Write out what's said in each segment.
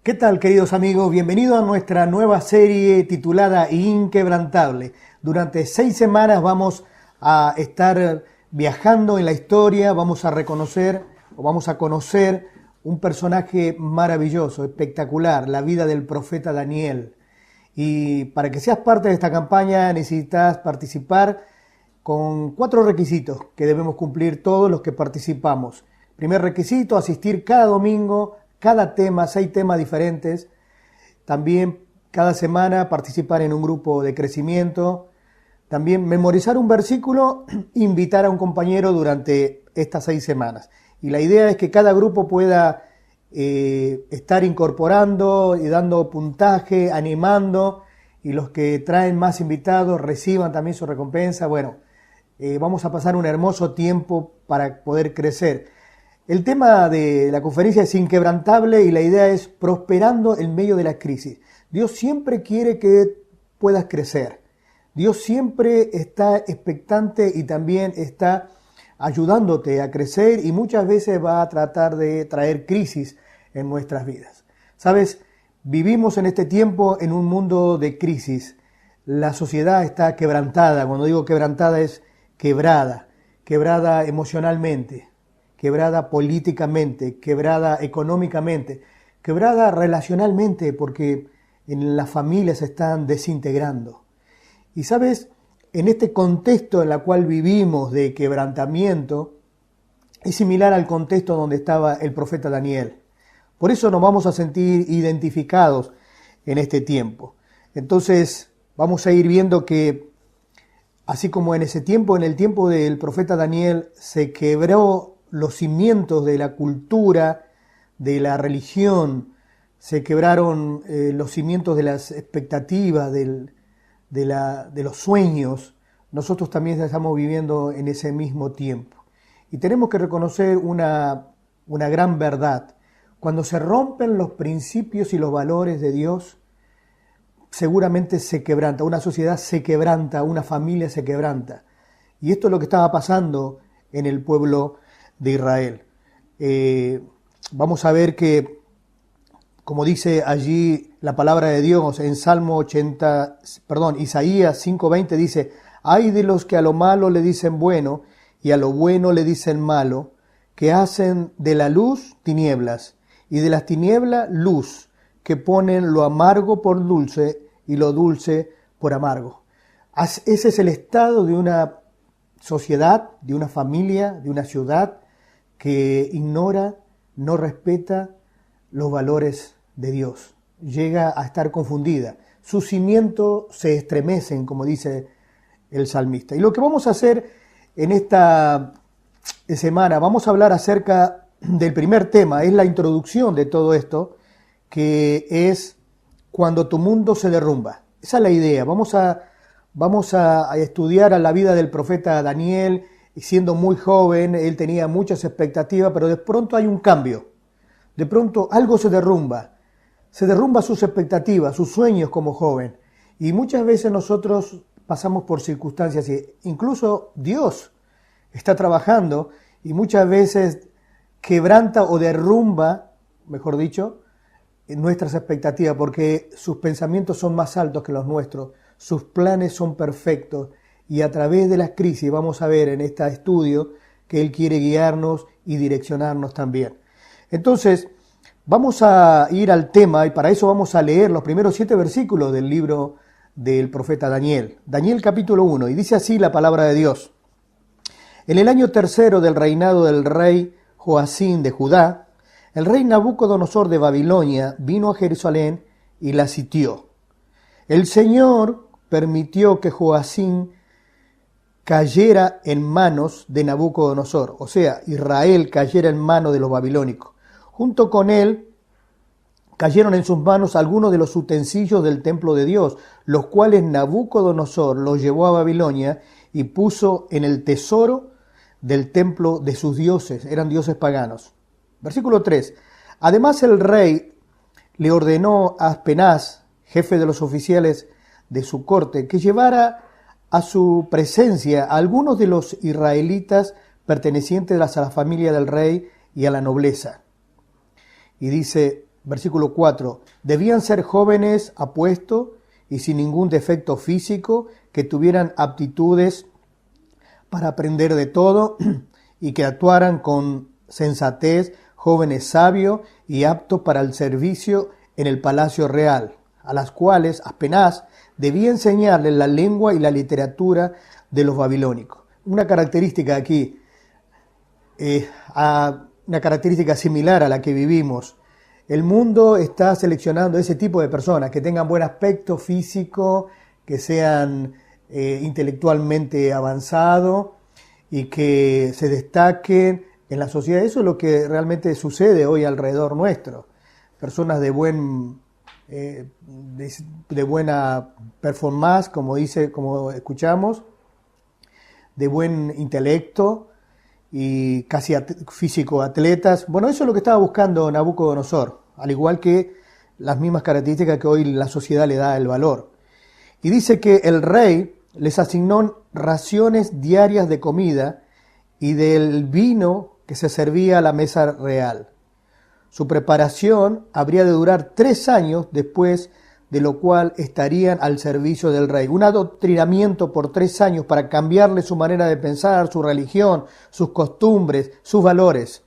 ¿Qué tal, queridos amigos? Bienvenidos a nuestra nueva serie titulada Inquebrantable. Durante 6 semanas vamos a estar viajando en la historia, vamos a reconocer o vamos a conocer un personaje maravilloso, espectacular, la vida del profeta Daniel. Y para que seas parte de esta campaña necesitas participar con 4 requisitos que debemos cumplir todos los que participamos. Primer requisito, asistir cada domingo, cada tema, 6 temas diferentes. También cada semana participar en un grupo de crecimiento. También memorizar un versículo, invitar a un compañero durante estas 6 semanas. Y la idea es que cada grupo pueda estar incorporando y dando puntaje, animando, y los que traen más invitados reciban también su recompensa. Bueno, vamos a pasar un hermoso tiempo para poder crecer. El tema de la conferencia es inquebrantable y la idea es prosperando en medio de la crisis. Dios siempre quiere que puedas crecer. Dios siempre está expectante y también está ayudándote a crecer y muchas veces va a tratar de traer crisis en nuestras vidas. Sabes, vivimos en este tiempo en un mundo de crisis. La sociedad está quebrantada. Cuando digo quebrantada es quebrada emocionalmente, quebrada políticamente, quebrada económicamente, quebrada relacionalmente porque en las familias se están desintegrando. Y sabes, en este contexto en el cual vivimos de quebrantamiento, es similar al contexto donde estaba el profeta Daniel. Por eso nos vamos a sentir identificados en este tiempo. Entonces vamos a ir viendo que así como en ese tiempo, en el tiempo del profeta Daniel, se quebró los cimientos de la cultura, de la religión, se quebraron los cimientos de las expectativas, de los sueños. Nosotros también estamos viviendo en ese mismo tiempo. Y tenemos que reconocer una gran verdad. Cuando se rompen los principios y los valores de Dios, seguramente se quebranta, una sociedad se quebranta, una familia se quebranta. Y esto es lo que estaba pasando en el pueblo de Israel. Vamos a ver que, como dice allí la palabra de Dios en Isaías 5:20 dice: ay de los que a lo malo le dicen bueno y a lo bueno le dicen malo, que hacen de la luz tinieblas y de las tinieblas luz, que ponen lo amargo por dulce y lo dulce por amargo. Ese es el estado de una sociedad, de una familia, de una ciudad que ignora, no respeta los valores de Dios. Llega a estar confundida. Sus cimientos se estremecen, como dice el salmista. Y lo que vamos a hacer en esta semana, vamos a hablar acerca del primer tema, es la introducción de todo esto, que es cuando tu mundo se derrumba. Esa es la idea. Vamos a estudiar a la vida del profeta Daniel. Y siendo muy joven, él tenía muchas expectativas, pero de pronto hay un cambio. De pronto algo se derrumba sus expectativas, sus sueños como joven. Y muchas veces nosotros pasamos por circunstancias, y incluso Dios está trabajando y muchas veces quebranta o derrumba, mejor dicho, nuestras expectativas, porque sus pensamientos son más altos que los nuestros, sus planes son perfectos. Y a través de las crisis vamos a ver en este estudio que Él quiere guiarnos y direccionarnos también. Entonces, vamos a ir al tema y para eso vamos a leer los primeros 7 versículos del libro del profeta Daniel. Daniel capítulo 1, y dice así la palabra de Dios. En el año 3 del reinado del rey Joacim de Judá, el rey Nabucodonosor de Babilonia vino a Jerusalén y la sitió. El Señor permitió que Joacim cayera en manos de Nabucodonosor, o sea, Israel cayera en manos de los babilónicos. Junto con él cayeron en sus manos algunos de los utensilios del templo de Dios, los cuales Nabucodonosor los llevó a Babilonia y puso en el tesoro del templo de sus dioses, eran dioses paganos. Versículo 3. Además el rey le ordenó a Aspenaz, jefe de los oficiales de su corte, que llevara a su presencia a algunos de los israelitas pertenecientes a la familia del rey y a la nobleza. Y dice, versículo 4, debían ser jóvenes apuestos y sin ningún defecto físico, que tuvieran aptitudes para aprender de todo y que actuaran con sensatez, jóvenes sabios y aptos para el servicio en el palacio real, a las cuales apenas debía enseñarles la lengua y la literatura de los babilónicos. Una característica aquí, una característica similar a la que vivimos. El mundo está seleccionando ese tipo de personas que tengan buen aspecto físico, que sean intelectualmente avanzados y que se destaquen en la sociedad. Eso es lo que realmente sucede hoy alrededor nuestro. Personas de buena performance, como escuchamos, de buen intelecto y casi físico atletas. Bueno, eso es lo que estaba buscando Nabucodonosor, al igual que las mismas características que hoy la sociedad le da el valor. Y dice que el rey les asignó raciones diarias de comida y del vino que se servía a la mesa real. Su preparación habría de durar 3 años, después de lo cual estarían al servicio del rey. Un adoctrinamiento por 3 años para cambiarle su manera de pensar, su religión, sus costumbres, sus valores.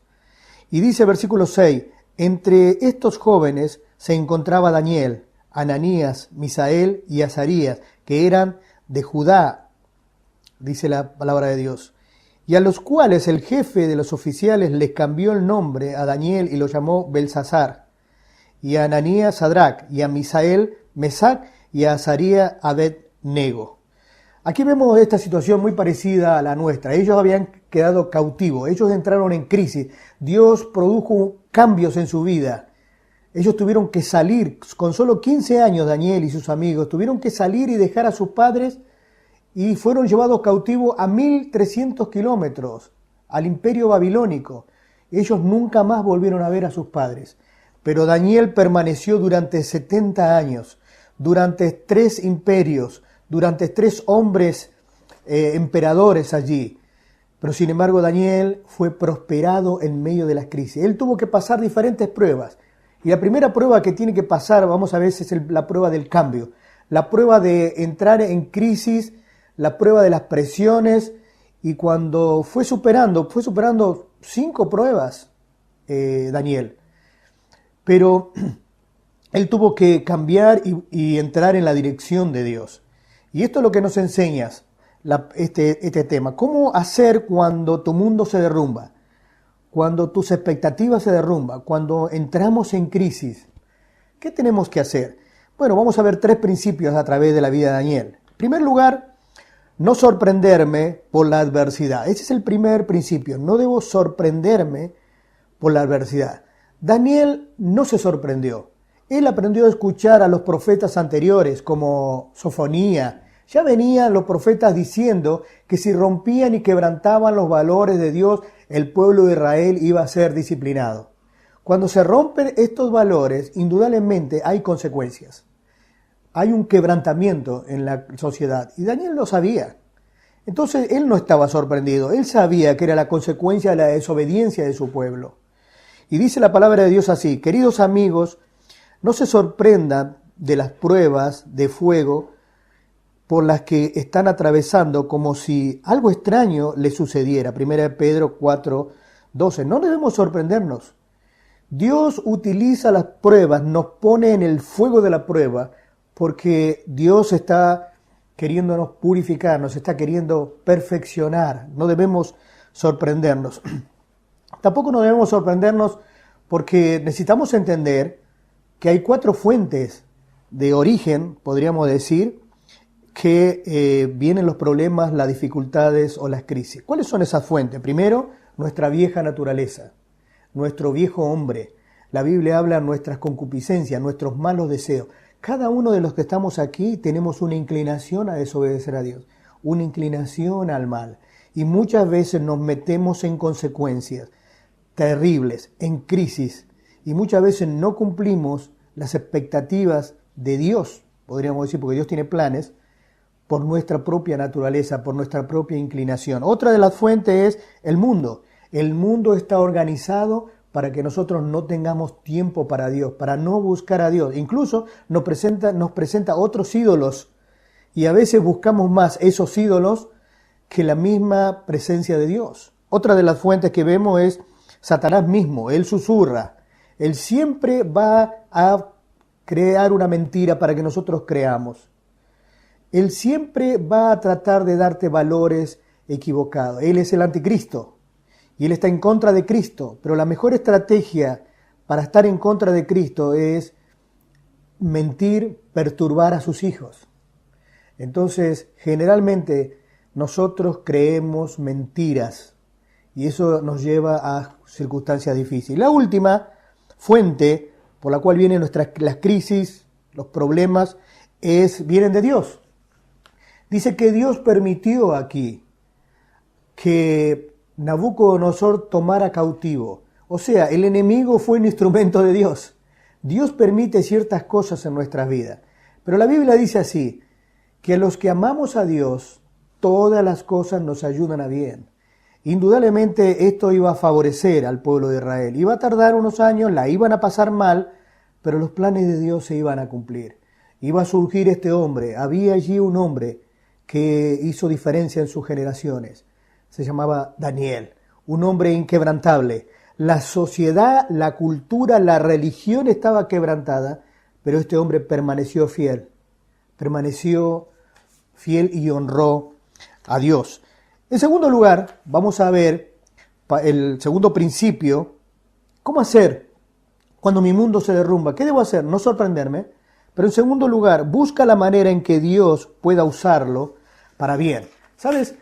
Y dice versículo 6, entre estos jóvenes se encontraba Daniel, Ananías, Misael y Azarías, que eran de Judá, dice la palabra de Dios, y a los cuales el jefe de los oficiales les cambió el nombre a Daniel y lo llamó Belsasar, y a Ananías Sadrach, y a Misael Mesac, y a Azarías Abed-Nego. Aquí vemos esta situación muy parecida a la nuestra. Ellos habían quedado cautivos, ellos entraron en crisis, Dios produjo cambios en su vida. Ellos tuvieron que salir, con solo 15 años Daniel y sus amigos, tuvieron que salir y dejar a sus padres y fueron llevados cautivos a 1300 kilómetros, al imperio babilónico. Ellos nunca más volvieron a ver a sus padres. Pero Daniel permaneció durante 70 años, durante 3 imperios, durante 3 hombres emperadores allí. Pero sin embargo Daniel fue prosperado en medio de las crisis. Él tuvo que pasar diferentes pruebas. Y la primera prueba que tiene que pasar, vamos a ver, es la prueba del cambio. La prueba de entrar en crisis, la prueba de las presiones. Y cuando fue superando 5 pruebas, Daniel. Pero él tuvo que cambiar y entrar en la dirección de Dios. Y esto es lo que nos enseña este tema. ¿Cómo hacer cuando tu mundo se derrumba? Cuando tus expectativas se derrumban, cuando entramos en crisis, ¿qué tenemos que hacer? Bueno, vamos a ver 3 principios a través de la vida de Daniel. En primer lugar, no sorprenderme por la adversidad. Ese es el primer principio. No debo sorprenderme por la adversidad. Daniel no se sorprendió. Él aprendió a escuchar a los profetas anteriores, como Sofonía. Ya venían los profetas diciendo que si rompían y quebrantaban los valores de Dios, el pueblo de Israel iba a ser disciplinado. Cuando se rompen estos valores, indudablemente hay consecuencias. Hay un quebrantamiento en la sociedad. Y Daniel lo sabía. Entonces él no estaba sorprendido. Él sabía que era la consecuencia de la desobediencia de su pueblo. Y dice la palabra de Dios así: queridos amigos, no se sorprendan de las pruebas de fuego por las que están atravesando como si algo extraño les sucediera. 1 Pedro 4:12. No debemos sorprendernos. Dios utiliza las pruebas, nos pone en el fuego de la prueba, porque Dios está queriéndonos purificar, nos está queriendo perfeccionar. No debemos sorprendernos. Tampoco no debemos sorprendernos porque necesitamos entender que hay 4 fuentes de origen, podríamos decir, que vienen los problemas, las dificultades o las crisis. ¿Cuáles son esas fuentes? Primero, nuestra vieja naturaleza, nuestro viejo hombre. La Biblia habla de nuestras concupiscencias, nuestros malos deseos. Cada uno de los que estamos aquí tenemos una inclinación a desobedecer a Dios, una inclinación al mal. Y muchas veces nos metemos en consecuencias terribles, en crisis. Y muchas veces no cumplimos las expectativas de Dios, podríamos decir, porque Dios tiene planes, por nuestra propia naturaleza, por nuestra propia inclinación. Otra de las fuentes es el mundo. El mundo está organizado para que nosotros no tengamos tiempo para Dios, para no buscar a Dios. Incluso nos presenta otros ídolos y a veces buscamos más esos ídolos que la misma presencia de Dios. Otra de las fuentes que vemos es Satanás mismo. Él susurra. Él siempre va a crear una mentira para que nosotros creamos. Él siempre va a tratar de darte valores equivocados. Él es el anticristo y él está en contra de Cristo. Pero la mejor estrategia para estar en contra de Cristo es mentir, perturbar a sus hijos. Entonces, generalmente nosotros creemos mentiras y eso nos lleva a circunstancias difíciles. La última fuente por la cual vienen las crisis, los problemas, vienen de Dios. Dice que Dios permitió aquí que Nabucodonosor tomara cautivo. O sea, el enemigo fue un instrumento de Dios. Dios permite ciertas cosas en nuestras vidas. Pero la Biblia dice así, que a los que amamos a Dios, todas las cosas nos ayudan a bien. Indudablemente esto iba a favorecer al pueblo de Israel. Iba a tardar unos años, la iban a pasar mal, pero los planes de Dios se iban a cumplir. Iba a surgir este hombre. Había allí un hombre que hizo diferencia en sus generaciones. Se llamaba Daniel, un hombre inquebrantable. La sociedad, la cultura, la religión estaba quebrantada, pero este hombre permaneció fiel y honró a Dios. En segundo lugar, vamos a ver el segundo principio, ¿cómo hacer cuando mi mundo se derrumba? ¿Qué debo hacer? No sorprenderme, pero en segundo lugar, busca la manera en que Dios pueda usarlo para bien. ¿Sabes?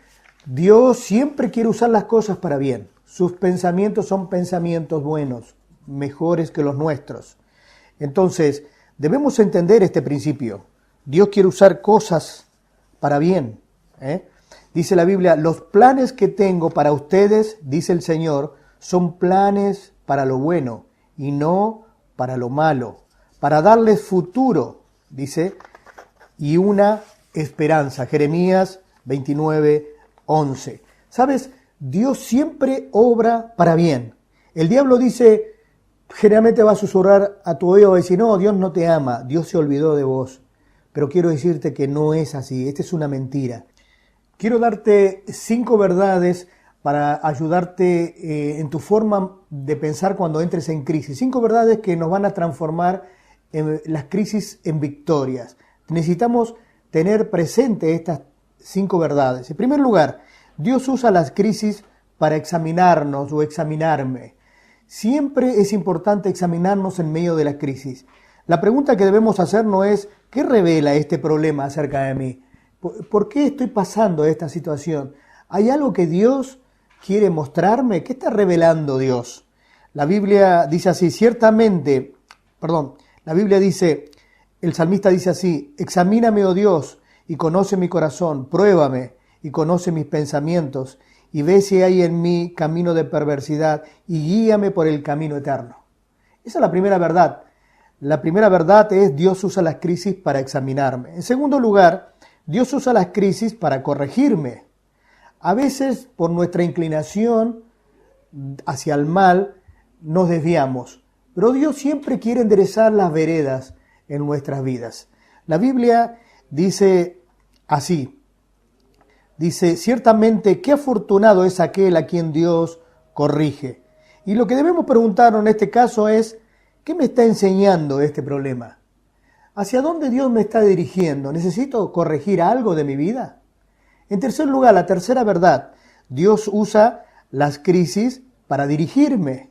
Dios siempre quiere usar las cosas para bien. Sus pensamientos son pensamientos buenos, mejores que los nuestros. Entonces, debemos entender este principio. Dios quiere usar cosas para bien. Dice la Biblia, los planes que tengo para ustedes, dice el Señor, son planes para lo bueno y no para lo malo, para darles futuro, dice, y una esperanza. Jeremías 29:11. ¿Sabes? Dios siempre obra para bien. El diablo dice, generalmente va a susurrar a tu oído y decir, no, Dios no te ama, Dios se olvidó de vos. Pero quiero decirte que no es así, esta es una mentira. Quiero darte 5 verdades para ayudarte en tu forma de pensar cuando entres en crisis. 5 verdades que nos van a transformar las crisis en victorias. Necesitamos tener presente estas 5 verdades. En primer lugar, Dios usa las crisis para examinarnos o examinarme. Siempre es importante examinarnos en medio de la crisis. La pregunta que debemos hacer no es, ¿qué revela este problema acerca de mí? ¿Por qué estoy pasando esta situación? ¿Hay algo que Dios quiere mostrarme? ¿Qué está revelando Dios? La Biblia dice así, el salmista dice así, examíname, oh Dios, y conoce mi corazón, pruébame y conoce mis pensamientos, y ve si hay en mí camino de perversidad, y guíame por el camino eterno. Esa es la primera verdad. La primera verdad es Dios usa las crisis para examinarme. En segundo lugar, Dios usa las crisis para corregirme. A veces, por nuestra inclinación hacia el mal, nos desviamos. Pero Dios siempre quiere enderezar las veredas en nuestras vidas. La Biblia dice así, dice, ciertamente qué afortunado es aquel a quien Dios corrige. Y lo que debemos preguntarnos en este caso es, ¿qué me está enseñando este problema? ¿Hacia dónde Dios me está dirigiendo? ¿Necesito corregir algo de mi vida? En tercer lugar, la tercera verdad, Dios usa las crisis para dirigirme.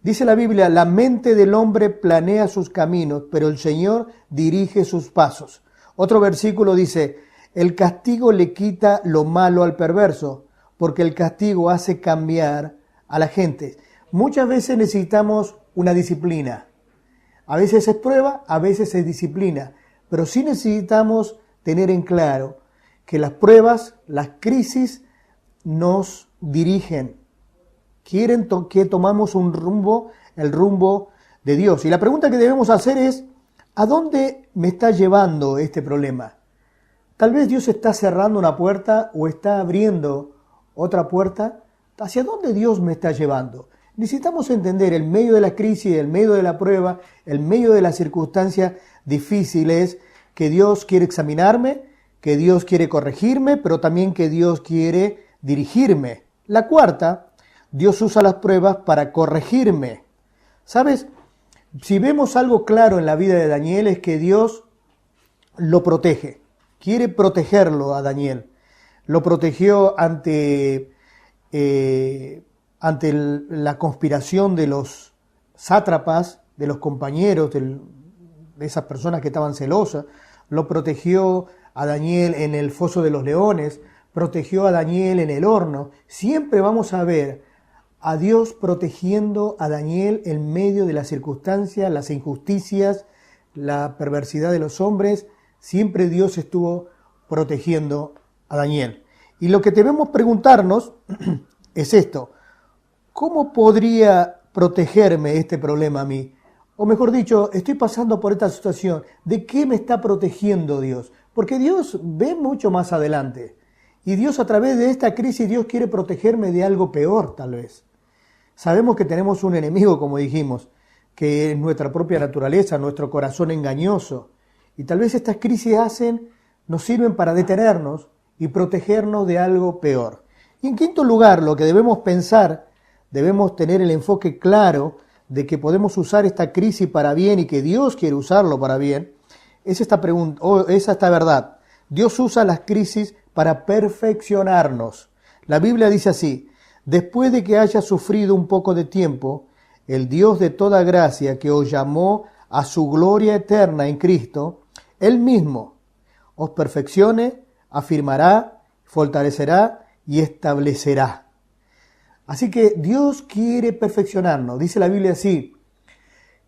Dice la Biblia, la mente del hombre planea sus caminos, pero el Señor dirige sus pasos. Otro versículo dice, el castigo le quita lo malo al perverso, porque el castigo hace cambiar a la gente. Muchas veces necesitamos una disciplina. A veces es prueba, a veces es disciplina, pero sí necesitamos tener en claro que las pruebas, las crisis nos dirigen. Quieren que tomamos un rumbo, el rumbo de Dios. Y la pregunta que debemos hacer es, ¿a dónde me está llevando este problema? Tal vez Dios está cerrando una puerta o está abriendo otra puerta. ¿Hacia dónde Dios me está llevando? Necesitamos entender el medio de la crisis, el medio de la prueba, el medio de las circunstancias difíciles, que Dios quiere examinarme, que Dios quiere corregirme, pero también que Dios quiere dirigirme. La cuarta, Dios usa las pruebas para corregirme. ¿Sabes? Si vemos algo claro en la vida de Daniel es que Dios lo protege. Quiere protegerlo a Daniel. Lo protegió ante la conspiración de los sátrapas, de los compañeros, de esas personas que estaban celosas. Lo protegió a Daniel en el foso de los leones. Protegió a Daniel en el horno. Siempre vamos a ver a Dios protegiendo a Daniel en medio de las circunstancias, las injusticias, la perversidad de los hombres. Siempre Dios estuvo protegiendo a Daniel. Y lo que debemos preguntarnos es esto: ¿cómo podría protegerme este problema a mí? O mejor dicho, estoy pasando por esta situación. ¿De qué me está protegiendo Dios? Porque Dios ve mucho más adelante. Y Dios, a través de esta crisis, Dios quiere protegerme de algo peor, tal vez. Sabemos que tenemos un enemigo, como dijimos, que es nuestra propia naturaleza, nuestro corazón engañoso. Y tal vez estas crisis nos sirven para detenernos y protegernos de algo peor. Y en quinto lugar, lo que debemos pensar, debemos tener el enfoque claro de que podemos usar esta crisis para bien y que Dios quiere usarlo para bien, es esta pregunta, es esta verdad. Dios usa las crisis para perfeccionarnos. La Biblia dice así: después de que haya sufrido un poco de tiempo, el Dios de toda gracia que os llamó a su gloria eterna en Cristo, Él mismo os perfeccione, afirmará, fortalecerá y establecerá. Así que Dios quiere perfeccionarnos. Dice la Biblia así: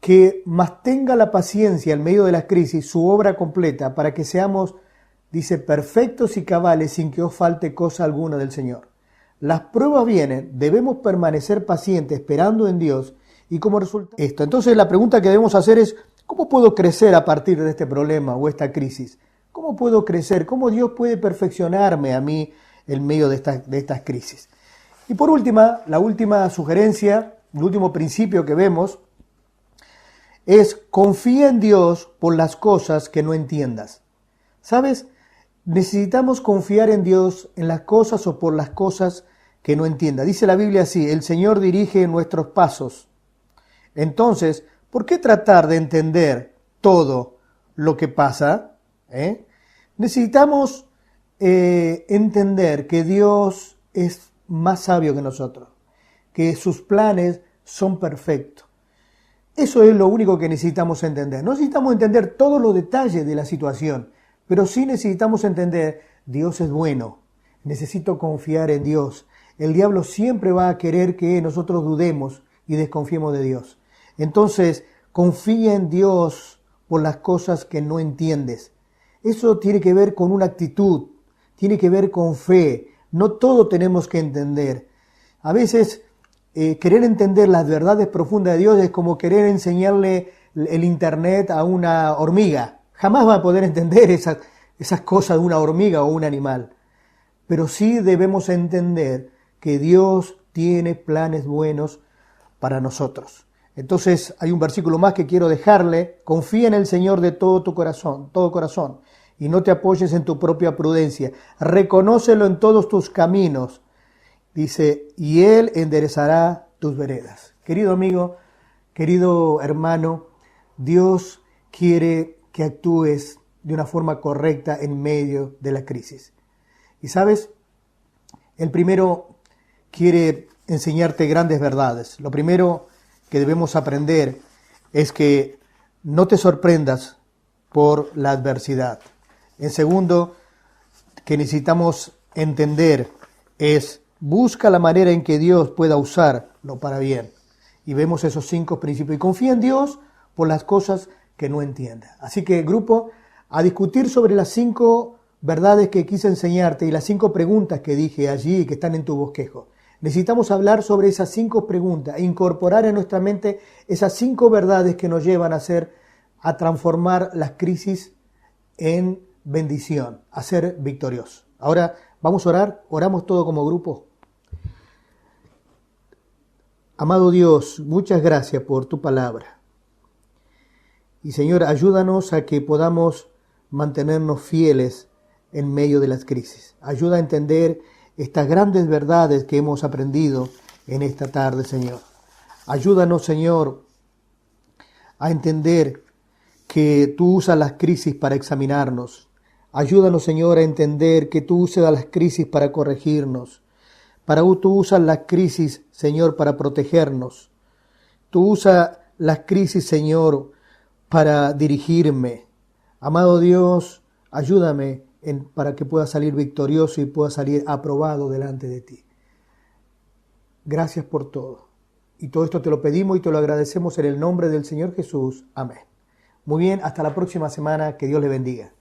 que mantenga la paciencia en medio de la crisis, su obra completa, para que seamos, dice, perfectos y cabales sin que os falte cosa alguna del Señor. Las pruebas vienen, debemos permanecer pacientes esperando en Dios y como resultado esto. Entonces la pregunta que debemos hacer es: ¿cómo puedo crecer a partir de este problema o esta crisis? ¿Cómo puedo crecer? ¿Cómo Dios puede perfeccionarme a mí en medio de estas crisis? Y por última, la última sugerencia, el último principio que vemos es: confía en Dios por las cosas que no entiendas. ¿Sabes? Necesitamos confiar en Dios en las cosas o por las cosas que no entiendas. Dice la Biblia así: el Señor dirige nuestros pasos. Entonces, ¿por qué tratar de entender todo lo que pasa? Necesitamos entender que Dios es más sabio que nosotros, que sus planes son perfectos. Eso es lo único que necesitamos entender. No necesitamos entender todos los detalles de la situación, pero sí necesitamos entender: Dios es bueno, necesito confiar en Dios. El diablo siempre va a querer que nosotros dudemos y desconfiemos de Dios. Entonces, confía en Dios por las cosas que no entiendes. Eso tiene que ver con una actitud, tiene que ver con fe. No todo tenemos que entender. A veces querer entender las verdades profundas de Dios es como querer enseñarle el internet a una hormiga. Jamás va a poder entender esas cosas de una hormiga o un animal. Pero sí debemos entender que Dios tiene planes buenos para nosotros. Entonces hay un versículo más que quiero dejarle: confía en el Señor de todo tu corazón, y no te apoyes en tu propia prudencia. Reconócelo en todos tus caminos, dice, y Él enderezará tus veredas. Querido amigo, querido hermano, Dios quiere que actúes de una forma correcta en medio de la crisis. Y sabes, el primero quiere enseñarte grandes verdades. Lo primero que debemos aprender es que no te sorprendas por la adversidad. En segundo, que necesitamos entender es: busca la manera en que Dios pueda usarlo para bien. Y vemos esos 5 principios. Y confía en Dios por las cosas que no entienda. Así que, grupo, a discutir sobre las 5 verdades que quise enseñarte y las 5 preguntas que dije allí y que están en tu bosquejo. Necesitamos hablar sobre esas 5 preguntas e incorporar en nuestra mente esas 5 verdades que nos llevan a transformar las crisis en bendición, a ser victoriosos. Ahora vamos a orar, oramos todo como grupo. Amado Dios, muchas gracias por tu palabra. Y Señor, ayúdanos a que podamos mantenernos fieles en medio de las crisis. Ayuda a entender estas grandes verdades que hemos aprendido en esta tarde, Señor. Ayúdanos, Señor, a entender que tú usas las crisis para examinarnos. Ayúdanos, Señor, a entender que tú usas las crisis para corregirnos. Tú usas las crisis, Señor, para protegernos. Tú usas las crisis, Señor, para dirigirme. Amado Dios, ayúdame para que pueda salir victorioso y pueda salir aprobado delante de ti. Gracias por todo. Y todo esto te lo pedimos y te lo agradecemos en el nombre del Señor Jesús. Amén. Muy bien, hasta la próxima semana. Que Dios le bendiga.